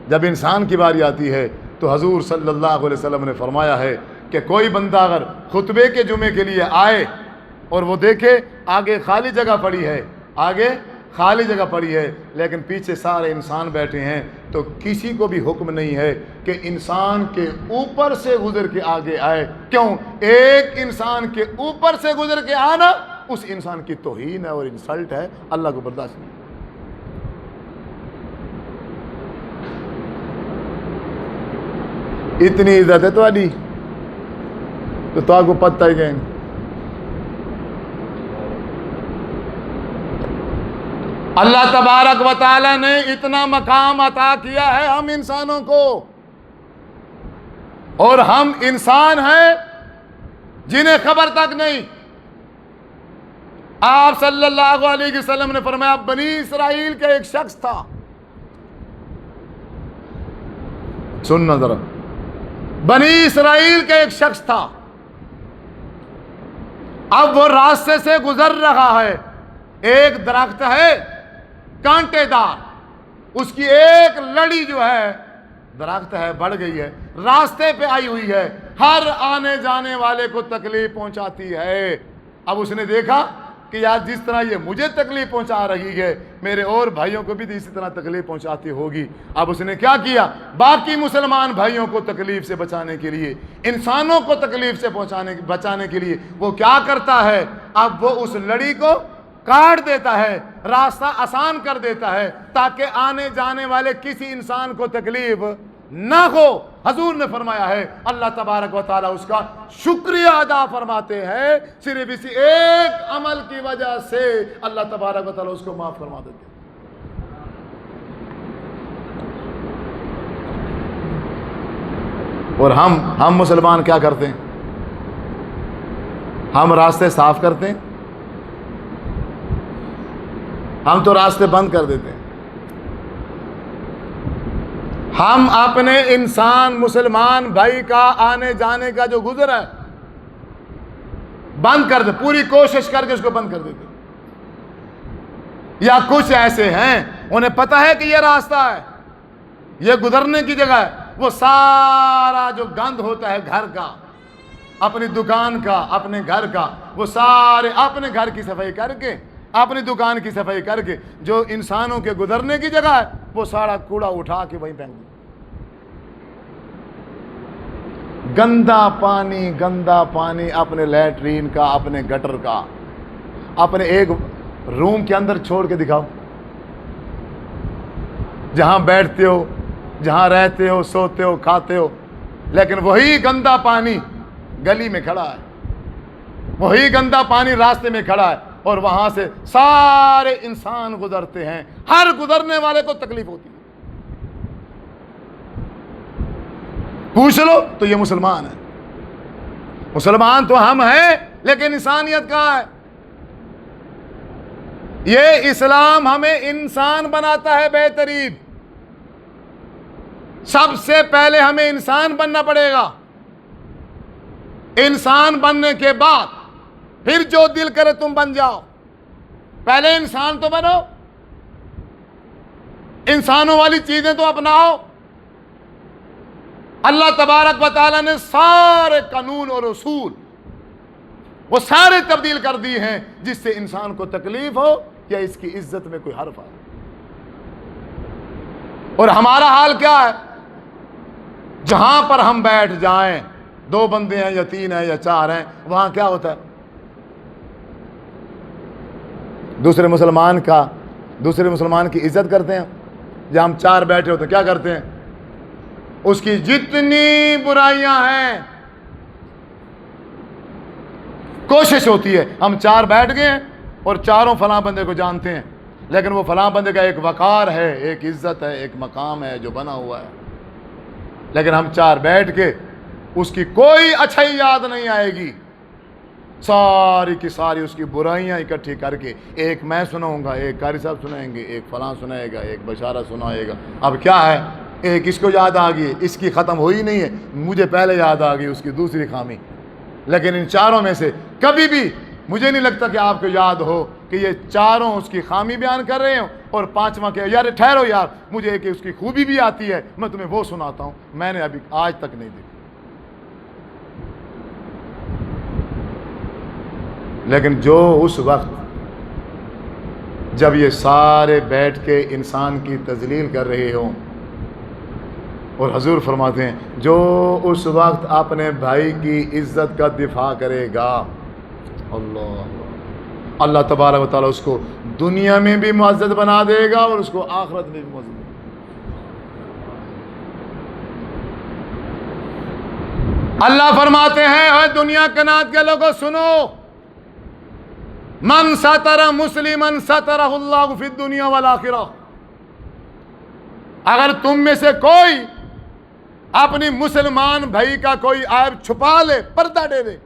جب انسان کی باری آتی ہے تو حضور صلی اللہ علیہ وسلم نے فرمایا ہے کہ کوئی بندہ اگر خطبے کے جمعے کے لیے آئے اور وہ دیکھے آگے خالی جگہ پڑی ہے آگے خالی جگہ پڑی ہے لیکن پیچھے سارے انسان بیٹھے ہیں، تو کسی کو بھی حکم نہیں ہے کہ انسان کے اوپر سے گزر کے آگے آئے۔ کیوں؟ ایک انسان کے اوپر سے گزر کے آنا اس انسان کی توہین ہے اور انسلٹ ہے، اللہ کو برداشت نہیں۔ اتنی عزت ہے تھوڑی تو آپ کو پتہ ہی گئے۔ اللہ تبارک و تعالی نے اتنا مقام عطا کیا ہے ہم انسانوں کو، اور ہم انسان ہیں جنہیں خبر تک نہیں۔ آپ صلی اللہ علیہ وسلم نے فرمایا بنی اسرائیل کا ایک شخص تھا، سننا ذرا، بنی اسرائیل کا ایک شخص تھا، اب وہ راستے سے گزر رہا ہے، ایک درخت ہے کانٹے دار، اس کی ایک لڑی جو ہے درخت ہے بڑھ گئی ہے، راستے پہ آئی ہوئی ہے، ہر آنے جانے والے کو تکلیف پہنچاتی ہے۔ اب اس نے دیکھا کہ یار جس طرح یہ مجھے تکلیف پہنچا رہی ہے میرے اور بھائیوں کو بھی اسی طرح تکلیف پہنچاتی ہوگی۔ اب اس نے کیا کیا؟ باقی مسلمان بھائیوں کو تکلیف سے بچانے کے لیے، انسانوں کو تکلیف سے بچانے کے لیے وہ کیا کرتا ہے؟ اب وہ اس لڑی کو کاٹ دیتا ہے، راستہ آسان کر دیتا ہے تاکہ آنے جانے والے کسی انسان کو تکلیف نہ ہو۔ حضور نے فرمایا ہے اللہ تبارک و تعالیٰ اس کا شکریہ ادا فرماتے ہیں، صرف اسی ایک عمل کی وجہ سے اللہ تبارک و تعالیٰ اس کو معاف فرما دیتے ہیں۔ اور ہم مسلمان کیا کرتے ہیں؟ ہم راستے صاف کرتے ہیں، ہم تو راستے بند کر دیتے ہیں۔ ہم اپنے انسان مسلمان بھائی کا آنے جانے کا جو گزر ہے بند کر دے، پوری کوشش کر کے اس کو بند کر دیتے۔ یا کچھ ایسے ہیں انہیں پتہ ہے کہ یہ راستہ ہے، یہ گزرنے کی جگہ ہے، وہ سارا جو گند ہوتا ہے گھر کا، اپنی دکان کا، اپنے گھر کا، وہ سارے اپنے گھر کی صفائی کر کے، اپنی دکان کی صفائی کر کے، جو انسانوں کے گزرنے کی جگہ ہے وہ سارا کوڑا اٹھا کے وہیں پھینک دیا۔ گندا پانی اپنے لیٹرین کا، اپنے گٹر کا، اپنے ایک روم کے اندر چھوڑ کے دکھاؤ، جہاں بیٹھتے ہو، جہاں رہتے ہو، سوتے ہو، کھاتے ہو، لیکن وہی گندا پانی گلی میں کھڑا ہے، وہی گندا پانی راستے میں کھڑا ہے، اور وہاں سے سارے انسان گزرتے ہیں، ہر گزرنے والے کو تکلیف ہوتی ہے۔ پوچھ لو تو یہ مسلمان ہے، مسلمان تو ہم ہیں، لیکن انسانیت کہاں ہے؟ یہ اسلام ہمیں انسان بناتا ہے بہترین۔ سب سے پہلے ہمیں انسان بننا پڑے گا، انسان بننے کے بعد پھر جو دل کرے تم بن جاؤ، پہلے انسان تو بنو، انسانوں والی چیزیں تو اپناؤ۔ اللہ تبارک و تعالیٰ نے سارے قانون اور اصول وہ سارے تبدیل کر دیے ہیں جس سے انسان کو تکلیف ہو یا اس کی عزت میں کوئی حرف آئے۔ اور ہمارا حال کیا ہے؟ جہاں پر ہم بیٹھ جائیں، 2 بندے ہیں یا 3 ہیں یا 4 ہیں، وہاں کیا ہوتا ہے؟ دوسرے مسلمان کی عزت کرتے ہیں۔ جب ہم 4 بیٹھے ہوتے ہیں کیا کرتے ہیں؟ اس کی جتنی برائیاں ہیں کوشش ہوتی ہے، ہم 4 بیٹھ گئے ہیں اور چاروں فلاں بندے کو جانتے ہیں، لیکن وہ فلاں بندے کا ایک وقار ہے، ایک عزت ہے، ایک مقام ہے جو بنا ہوا ہے، لیکن ہم 4 بیٹھ کے اس کی کوئی اچھائی یاد نہیں آئے گی، ساری کی ساری اس کی برائیاں اکٹھی کر کے ایک میں سناؤں گا، ایک قاری صاحب سنائیں گے، ایک فلاں سنائے گا، ایک بشارہ سنائے گا۔ اب کیا ہے؟ ایک اس کو یاد آ گئی، اس کی ختم ہوئی نہیں ہے، مجھے پہلے یاد آ گئی اس کی دوسری خامی، لیکن ان 4 میں سے کبھی بھی مجھے نہیں لگتا کہ آپ کو یاد ہو کہ یہ 4 اس کی خامی بیان کر رہے ہوں اور 5واں کہ یار ٹھہرو یار، مجھے ایک اس کی خوبی بھی آتی ہے، میں تمہیں وہ سناتا ہوں، میں نے ابھی آج تک نہیں دیکھی۔ لیکن جو اس وقت جب یہ سارے بیٹھ کے انسان کی تذلیل کر رہے ہوں، اور حضور فرماتے ہیں جو اس وقت اپنے بھائی کی عزت کا دفاع کرے گا، اللہ تبارک و تعالیٰ اس کو دنیا میں بھی معزز بنا دے گا اور اس کو آخرت میں بھی معزز بنا دے گا۔ اللہ فرماتے ہیں اے دنیا کنات کے لوگوں سنو، من ستر مسلمن سترہ اللہ فی الدنیا والآخرہ، اگر تم میں سے کوئی اپنی مسلمان بھائی کا کوئی عیب چھپا لے، پردہ دے دے،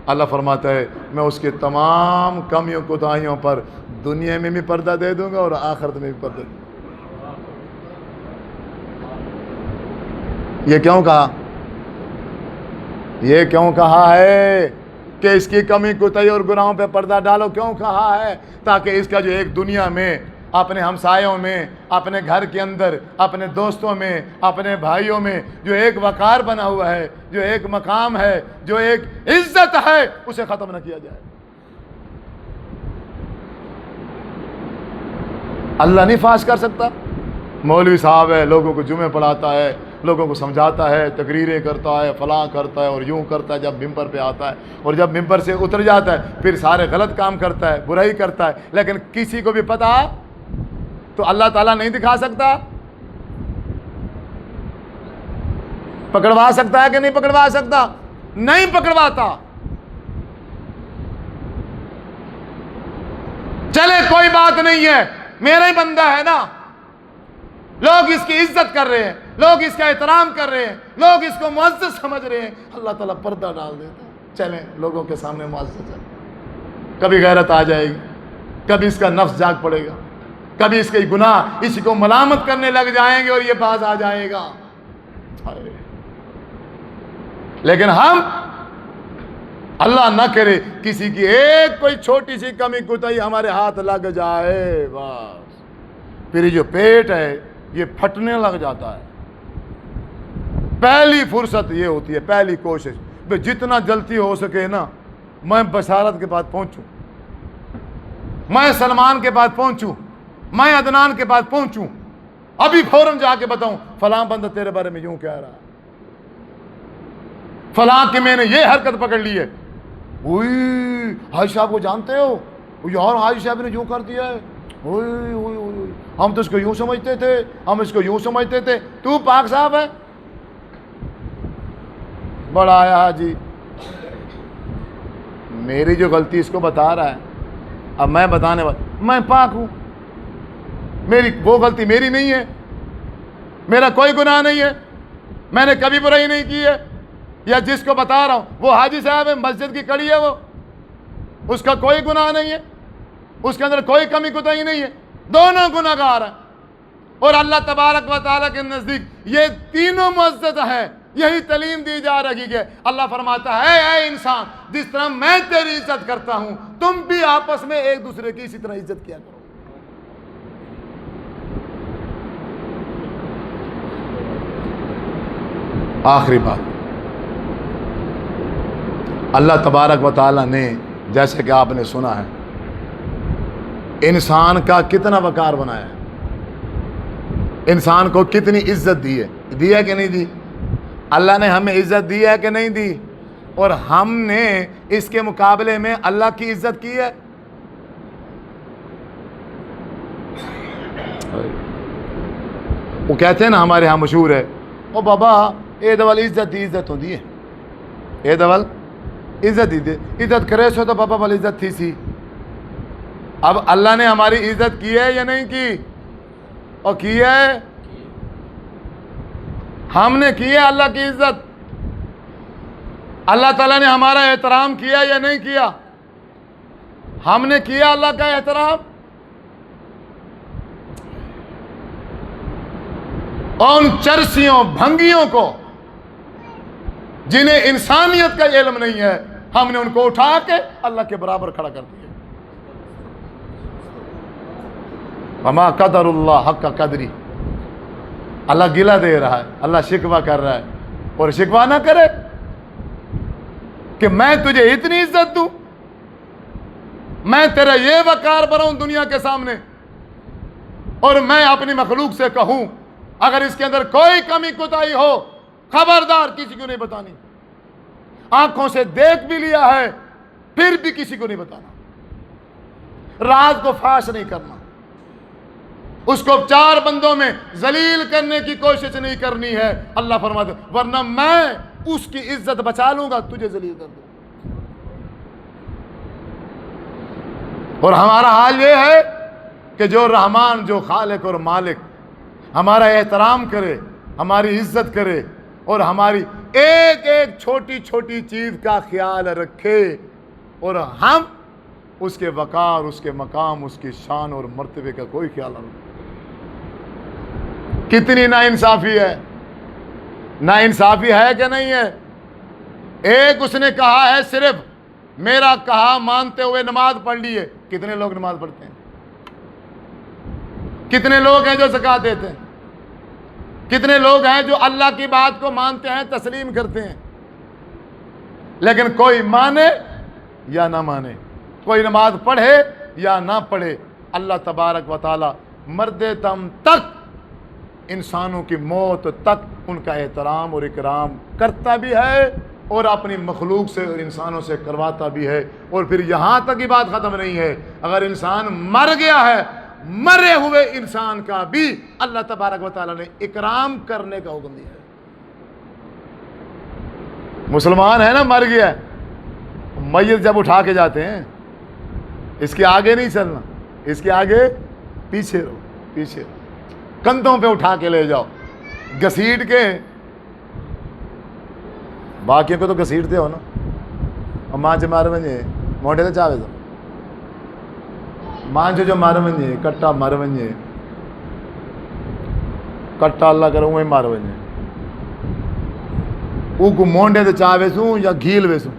اللہ فرماتا ہے میں اس کے تمام کمیوں کوتاہیوں پر دنیا میں بھی پردہ دے دوں گا اور آخرت میں بھی پردہ دے دوں گا۔ یہ کیوں کہا؟ یہ کیوں کہا ہے کہ اس کی کمی کوتاہی اور گناہوں پہ پردہ ڈالو؟ کیوں کہا ہے؟ تاکہ اس کا جو ایک دنیا میں، اپنے ہمسایوں میں، اپنے گھر کے اندر، اپنے دوستوں میں، اپنے بھائیوں میں جو ایک وقار بنا ہوا ہے، جو ایک مقام ہے، جو ایک عزت ہے، اسے ختم نہ کیا جائے۔ اللہ نہیں فاش کر سکتا؟ مولوی صاحب ہے، لوگوں کو جمعے پڑھاتا ہے، لوگوں کو سمجھاتا ہے، تقریریں کرتا ہے، فلاں کرتا ہے اور یوں کرتا ہے، جب ممبر پہ آتا ہے اور جب ممبر سے اتر جاتا ہے پھر سارے غلط کام کرتا ہے، برائی کرتا ہے، لیکن کسی کو بھی پتہ تو اللہ تعالیٰ نہیں دکھا سکتا؟ پکڑوا سکتا ہے کہ نہیں پکڑوا سکتا؟ نہیں پکڑواتا۔ چلے کوئی بات نہیں ہے، میرا ہی بندہ ہے نا، لوگ اس کی عزت کر رہے ہیں، لوگ اس کا احترام کر رہے ہیں، لوگ اس کو معزز سمجھ رہے ہیں، اللہ تعالیٰ پردہ ڈال دیتا ہے، چلیں لوگوں کے سامنے معزز ہے۔ کبھی غیرت آ جائے گی، کبھی اس کا نفس جاگ پڑے گا، کبھی اس کے گناہ اس کو ملامت کرنے لگ جائیں گے اور یہ باز آ جائے گا۔ لیکن ہم، اللہ نہ کرے کسی کی ایک کوئی چھوٹی سی کمی کوتاہی ہمارے ہاتھ لگ جائے، بس پھر یہ جو پیٹ ہے یہ پھٹنے لگ جاتا ہے۔ پہلی فرصت یہ ہوتی ہے، پہلی کوشش بھئی جتنا جلدی ہو سکے نا میں بشارت کے پاس پہنچوں، میں سلمان کے پاس پہنچوں، میں عدنان کے پاس پہنچوں، ابھی فوراً جا کے بتاؤں فلاں بندہ تیرے بارے میں یوں کہہ رہا ہے، فلاں کہ میں نے یہ حرکت پکڑ لی ہے، اوئی حاجی صاحب کو جانتے ہو یار، حاجی صاحب نے یوں کر دیا ہے، اوئی اوئی اوئی ہم تو اس کو یوں سمجھتے تھے، ہم اس کو یوں سمجھتے تھے، تو پاک صاحب ہے؟ بڑا آیا حاجی، میری جو غلطی اس کو بتا رہا ہے، اب میں بتانے والا، میں پاک ہوں، میری وہ غلطی میری نہیں ہے، میرا کوئی گناہ نہیں ہے، میں نے کبھی برائی نہیں کی ہے، یا جس کو بتا رہا ہوں وہ حاجی صاحب ہے، مسجد کی کڑی ہے، وہ اس کا کوئی گناہ نہیں ہے، اس کے اندر کوئی کمی کوتاہی نہیں ہے، دونوں گناہگار ہیں، اور اللہ تبارک و تعالیٰ کے نزدیک یہ تینوں معزز ہیں۔ یہی تعلیم دی جا رہی ہے۔ اللہ فرماتا ہے اے انسان، جس طرح میں تیری عزت کرتا ہوں تم بھی آپس میں ایک دوسرے کی اسی طرح عزت کیا کرو۔ آخری بات، اللہ تبارک و تعالیٰ نے جیسے کہ آپ نے سنا ہے انسان کا کتنا وقار بنایا ہے، انسان کو کتنی عزت دی ہے کہ نہیں دی؟ اللہ نے ہمیں عزت دی ہے کہ نہیں دی؟ اور ہم نے اس کے مقابلے میں اللہ کی عزت کی ہے؟ وہ کہتے ہیں نا ہمارے ہاں مشہور ہے، او بابا اے دول عزت ہوندی ہے، اے دول عزت کرے سو تو بابا بل عزت تھی سی۔ اب اللہ نے ہماری عزت کی ہے یا نہیں کی؟ اور کی ہے، ہم نے کی ہے اللہ کی عزت؟ اللہ تعالیٰ نے ہمارا احترام کیا یا نہیں کیا؟ ہم نے کیا اللہ کا احترام؟ ان چرسیوں بھنگیوں کو جنہیں انسانیت کا علم نہیں ہے، ہم نے ان کو اٹھا کے اللہ کے برابر کھڑا کر دیا۔ وما قدر اللہ حق قدری، اللہ گلہ دے رہا ہے، اللہ شکوہ کر رہا ہے، اور شکوہ نہ کرے کہ میں تجھے اتنی عزت دوں، میں تیرا یہ وقار بناؤں دنیا کے سامنے، اور میں اپنی مخلوق سے کہوں اگر اس کے اندر کوئی کمی کوتاہی ہو خبردار کسی کو نہیں بتانی، آنکھوں سے دیکھ بھی لیا ہے پھر بھی کسی کو نہیں بتانا، راز کو فاش نہیں کرنا، اس کو 4 بندوں میں ذلیل کرنے کی کوشش نہیں کرنی ہے۔ اللہ فرماتا ہے ورنہ میں اس کی عزت بچا لوں گا، تجھے ذلیل کر دوں۔ اور ہمارا حال یہ ہے کہ جو رحمان، جو خالق اور مالک ہمارا احترام کرے، ہماری عزت کرے اور ہماری ایک ایک چھوٹی چھوٹی چیز کا خیال رکھے، اور ہم اس کے وقار، اس کے مقام، اس کی شان اور مرتبے کا کوئی خیال نہ رکھے۔ کتنی ناانصافی ہے، ناانصافی ہے کہ نہیں ہے؟ ایک اس نے کہا ہے صرف میرا کہا مانتے ہوئے نماز پڑھ لی ہے، کتنے لوگ نماز پڑھتے ہیں؟ کتنے لوگ ہیں جو زکوٰۃ دیتے ہیں؟ کتنے لوگ ہیں جو اللہ کی بات کو مانتے ہیں، تسلیم کرتے ہیں؟ لیکن کوئی مانے یا نہ مانے، کوئی نماز پڑھے یا نہ پڑھے، اللہ تبارک و تعالی مرد دم تک، انسانوں کی موت تک ان کا احترام اور اکرام کرتا بھی ہے، اور اپنی مخلوق سے اور انسانوں سے کرواتا بھی ہے۔ اور پھر یہاں تک ہی بات ختم نہیں ہے، اگر انسان مر گیا ہے، مرے ہوئے انسان کا بھی اللہ تبارک و تعالیٰ نے اکرام کرنے کا حکم دیا ہے۔ مسلمان ہے نا، مر گیا ہے، میت جب اٹھا کے جاتے ہیں، اس کے آگے نہیں چلنا، اس کے آگے پیچھے رہو، پیچھے رہو، کندھوں پہ اٹھا کے لے جاؤ، گھسیٹ کے، باقیوں کو تو گھسیٹتے ہو نا، اور مانچ مار ونجے موٹے تو چاہے تو مانچ جو مار ونجے، کٹا مار ونجے، کٹا اللہ کرے اوے مار ونجے، او کو مونڈے تے چاہ ویسوں یا گھیل ویسوں،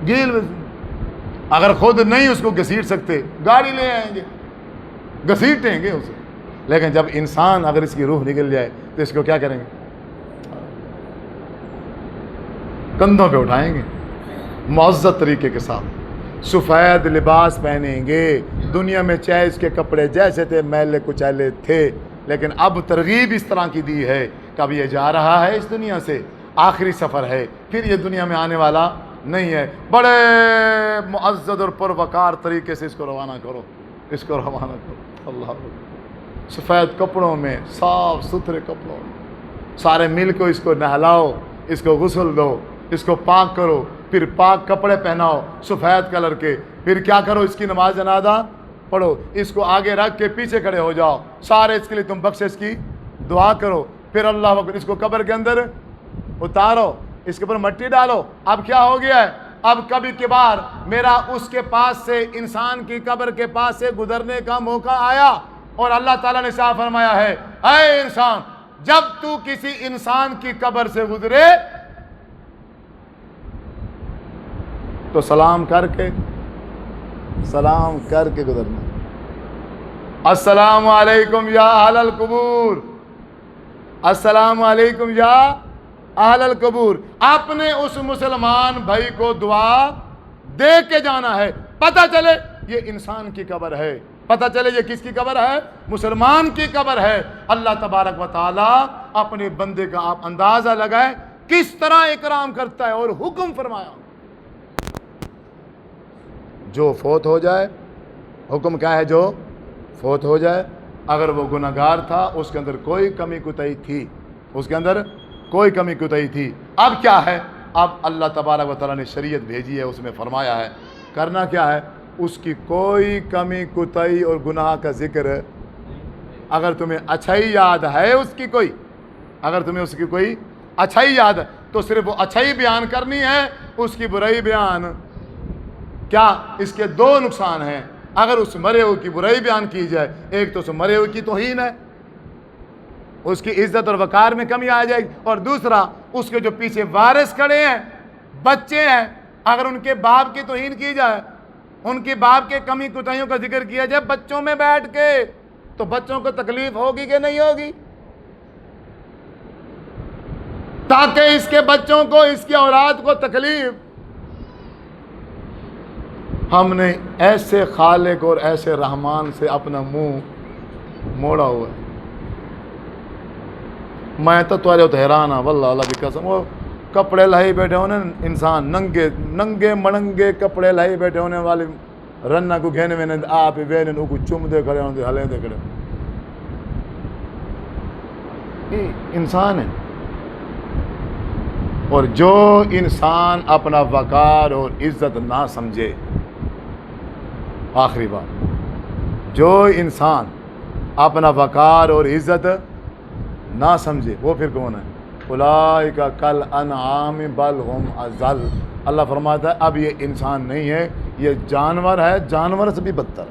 گھیل ویسوں۔ اگر خود نہیں اس کو گھسیٹ سکتے، گاڑی لے آئیں گے، گھسیٹیں گے اسے، لیکن جب انسان اگر اس کی روح نکل جائے تو اس کو کیا کریں گے؟ کندھوں پہ اٹھائیں گے، معزز طریقے کے ساتھ، سفید لباس پہنیں گے۔ دنیا میں چاہے اس کے کپڑے جیسے تھے، میلے کچیلے تھے، لیکن اب ترغیب اس طرح کی دی ہے کہ اب یہ جا رہا ہے اس دنیا سے، آخری سفر ہے، پھر یہ دنیا میں آنے والا نہیں ہے۔ بڑے معزز اور پروقار طریقے سے اس کو روانہ کرو، اس کو روانہ کرو۔ اللہ اکبر، سفید کپڑوں میں، صاف ستھرے کپڑوں میں، سارے مل کو اس کو نہلاؤ، اس کو غسل دو، اس کو پاک کرو، پھر پاک کپڑے پہناؤ سفید کلر کے، پھر کیا کرو؟ اس کی نماز جنازہ پڑھو، اس کو آگے رکھ کے پیچھے کھڑے ہو جاؤ، سارے اس کے لیے تم بخشش کی دعا کرو، پھر اللہ اکبر، اس کو قبر کے اندر اتارو، اس کے اوپر مٹی ڈالو۔ اب کیا ہو گیا ہے؟ اب کبھی کبھار میرا اس کے پاس سے، انسان کی قبر کے پاس سے گزرنے کا موقع آیا، اور اللہ تعالیٰ نے صاف فرمایا ہے، اے انسان، جب تو کسی انسان کی قبر سے گزرے تو سلام کر کے گزرنا۔ السلام علیکم یا اہل القبور، السلام علیکم یا اہل القبور۔ آپ نے اس مسلمان بھائی کو دعا دے کے جانا ہے، پتہ چلے یہ انسان کی قبر ہے، پتہ چلے یہ کس کی قبر ہے؟ مسلمان کی قبر ہے۔ اللہ تبارک و تعالیٰ اپنے بندے کا آپ اندازہ لگائے کس طرح اکرام کرتا ہے، اور حکم فرمایا جو فوت ہو جائے، حکم کیا ہے؟ جو فوت ہو جائے، اگر وہ گناہگار تھا، اس کے اندر کوئی کمی کوتاہی تھی، اس کے اندر کوئی کمی کوتاہی تھی، اب کیا ہے؟ اب اللہ تبارک و تعالیٰ نے شریعت بھیجی ہے، اس میں فرمایا ہے کرنا کیا ہے؟ اس کی کوئی کمی کوتاہی اور گناہ کا ذکر، اگر تمہیں اچھائی یاد ہے اس کی کوئی، اگر تمہیں اس کی کوئی اچھائی یاد ہے تو صرف وہ اچھائی بیان کرنی ہے، اس کی برائی بیان کیا؟ اس کے 2 نقصان ہیں۔ اگر اس مرے ہوئے کی برائی بیان کی جائے، ایک تو اس مرے ہوئے کی توہین ہے، اس کی عزت اور وقار میں کمی آ جائے گی، اور دوسرا اس کے جو پیچھے وارث کھڑے ہیں، بچے ہیں، اگر ان کے باپ کی توہین کی جائے، ان کے باپ کے کمی کوتاہیوں کا ذکر کیا جائے بچوں میں بیٹھ کے، تو بچوں کو تکلیف ہوگی کہ نہیں ہوگی؟ تاکہ اس کے بچوں کو، اس کی اولاد کو تکلیف ہم نے ایسے خالق اور ایسے رحمان سے اپنا منہ موڑا ہوا ہے. میں تو حیران ہوں واللہ اللہ کی قسم. وہ کپڑے لائی بیٹھے ہونے انسان ننگے مڑنگے کپڑے لائی بیٹھے ہونے والے رنا کو گھنے میں آپ وینے کو چم دے کھڑے ہونے ہلے دے کھڑے. یہ انسان ہے. اور جو انسان اپنا وقار اور عزت نہ سمجھے، آخری بات، جو انسان اپنا وقار اور عزت نہ سمجھے وہ پھر کون ہے؟ اولئک کالانعام بل ہم اضل. اللہ فرماتا ہے اب یہ انسان نہیں ہے، یہ جانور ہے، جانور سے بھی بدتر.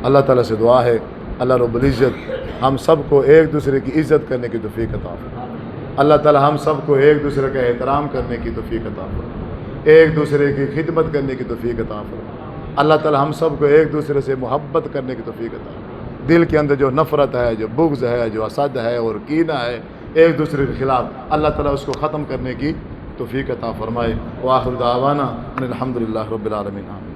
اللہ تعالیٰ سے دعا ہے اللہ رب العزت ہم سب کو ایک دوسرے کی عزت کرنے کی توفیق عطا فرمائے. اللہ تعالیٰ ہم سب کو ایک دوسرے کا احترام کرنے کی توفیق عطا فرمائے، ایک دوسرے کی خدمت کرنے کی توفیق عطا فرمائے. اللہ تعالیٰ ہم سب کو ایک دوسرے سے محبت کرنے کی توفیق عطا فرمائے. دل کے اندر جو نفرت ہے، جو بغض ہے، جو حسد ہے اور کینہ ہے ایک دوسرے کے خلاف، اللہ تعالیٰ اس کو ختم کرنے کی توفیق عطا فرمائے. وآخر دعوانا ان الحمد للہ رب العالمین. آمین.